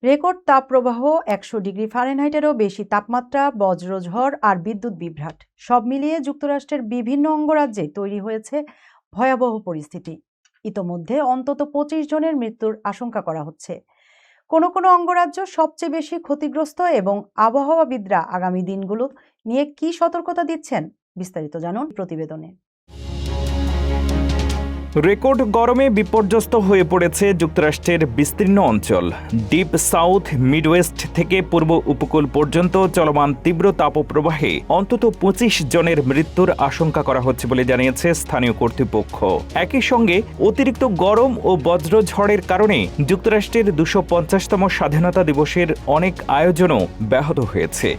Record তাপপ্রবাহ, ১০০ degree ফারেনহাইটেরও বেশি তাপমাত্রা, বজ্রঝড় আর বিদ্যুৎ বিভ্রাট সব মিলিয়ে যুক্তরাষ্ট্রের বিভিন্ন অঙ্গরাজ্যে তৈরি হয়েছে ভয়াবহ পরিস্থিতি। ইতোমধ্যে অন্তত ২৫ জনের মৃত্যুর আশঙ্কা করা হচ্ছে। কোনো কোনো অঙ্গরাজ্য সবচেয়ে বেশি ক্ষতিগ্রস্ত এবং আবহাওয়াবিদরা আগামী দিনগুলো নিয়ে কি সতর্কতা দিচ্ছেন, বিস্তারিত জানুন প্রতিবেদনে। রেকর্ড গরমে বিপর্যস্ত হয়ে পড়েছে যুক্তরাষ্ট্রের বিস্তীর্ণ অঞ্চল। ডিপ সাউথ, মিডওয়েস্ট থেকে পূর্ব উপকূল পর্যন্ত চলমান তীব্র তাপপ্রবাহে অন্তত ২৫ জনের মৃত্যুর আশঙ্কা করা হচ্ছে বলে জানিয়েছে স্থানীয় কর্তৃপক্ষ। একই সঙ্গে অতিরিক্ত গরম ও বজ্রঝড়ের কারণে যুক্তরাষ্ট্রের ২৫০তম স্বাধীনতা দিবসের অনেক আয়োজনও ব্যাহত হয়েছে।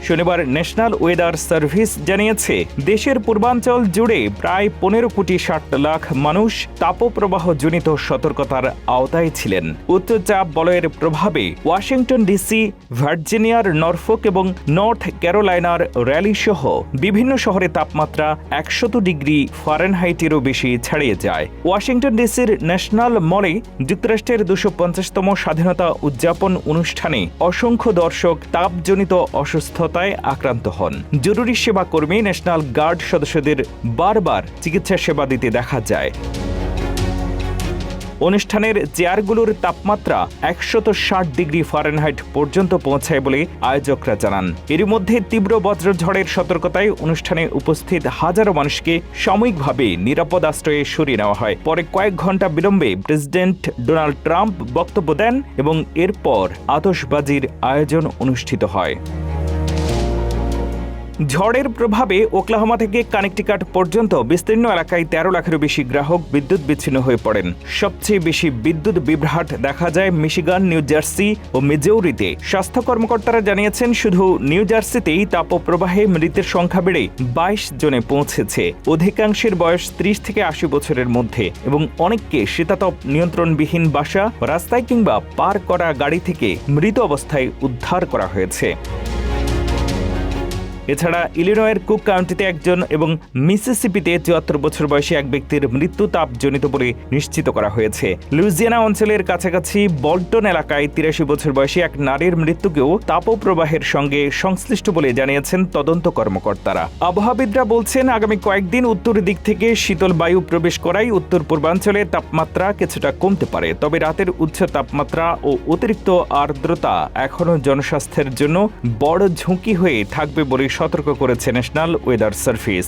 শনিবার ন্যাশনাল ওয়েদার সার্ভিস জানিয়েছে, দেশের পূর্বাঞ্চল জুড়ে প্রায় ১৫,৬০,০০,০০০ মানুষ তাপপ্রবাহজনিত সতর্কতার আওতায় ছিলেন। উচ্চচাপ বলয়ের প্রভাবে ওয়াশিংটন ডিসি, ভার্জিনিয়ার নরফোক এবং নর্থ ক্যারোলাইনার র্যালি সহ বিভিন্ন শহরে তাপমাত্রা ১০০ ডিগ্রি ফারেনহাইটেরও বেশি ছাড়িয়ে যায়। ওয়াশিংটন ডিসির ন্যাশনাল মলে যুক্তরাষ্ট্রের ২৫০তম স্বাধীনতা উদযাপন অনুষ্ঠানে অসংখ্য দর্শক তাপজনিত অসুস্থতা আক্রান্ত হন। জরুরি সেবা কর্মী, ন্যাশনাল গার্ড সদস্যদের বারবার চিকিৎসা সেবা দিতে দেখা যায়। অনুষ্ঠানের চেয়ারগুলোর তাপমাত্রা ১৬০ ডিগ্রি ফারেনহাইট পর্যন্ত পৌঁছায় বলে আয়োজকরা জানান। এরই মধ্যে তীব্র বজ্রঝড়ের সতর্কতায় অনুষ্ঠানে উপস্থিত হাজারো মানুষকে সাময়িকভাবে নিরাপদ আশ্রয়ে সরিয়ে নেওয়া হয়। পরে কয়েক ঘণ্টা বিলম্বে প্রেসিডেন্ট ডোনাল্ড ট্রাম্প বক্তব্য দেন এবং এরপর আতশবাজির আয়োজন অনুষ্ঠিত হয়। ঝড়ের প্রভাবে ওকলাহোমা থেকে কানেকটিকাট পর্যন্ত বিস্তীর্ণ এলাকায় ১৩ লাখেরও বেশি গ্রাহক বিদ্যুৎ বিচ্ছিন্ন হয়ে পড়েন। সবচেয়ে বেশি বিদ্যুৎ বিভ্রাট দেখা যায় মিশিগান, নিউ জার্সি ও মিজৌরিতে। স্বাস্থ্য কর্মকর্তারা জানিয়েছেন, শুধু নিউ জার্সিতেই তাপপ্রবাহে মৃতের সংখ্যা বেড়ে ২২ জনে পৌঁছেছে। অধিকাংশের বয়স ৩০ থেকে ৮০ বছরের মধ্যে এবং অনেককে শীতাতপ নিয়ন্ত্রণবিহীন বাসা, রাস্তায় কিংবা পার করা গাড়ি থেকে মৃত অবস্থায় উদ্ধার করা হয়েছে। এছাড়া ইলিনয়ের কুক কাউন্টিতে একজন এবং মিসিসিপিতে ৭৪ বছর বয়সী এক ব্যক্তির মৃত্যু তাপজনিত বলে নিশ্চিত করা হয়েছে। লুইজিয়ানা অঞ্চলের কাছাকাছি বল্টন এলাকায় ৮৩ বছর বয়সী এক নারীর মৃত্যুকেও তাপপ্রবাহের সঙ্গে সংশ্লিষ্ট বলে জানিয়েছেন তদন্ত কর্মকর্তারা। আবহাওয়াবিদরা বলছেন, আগামী কয়েকদিন উত্তর দিক থেকে শীতল বায়ু প্রবেশ করায় উত্তর পূর্বাঞ্চলে তাপমাত্রা কিছুটা কমতে পারে। তবে রাতের উচ্চ তাপমাত্রা ও অতিরিক্ত আর্দ্রতা এখনও জনস্বাস্থ্যের জন্য বড় ঝুঁকি হয়ে থাকবে বলে সতর্ক করেছে ন্যাশনাল ওয়েদার সার্ভিস।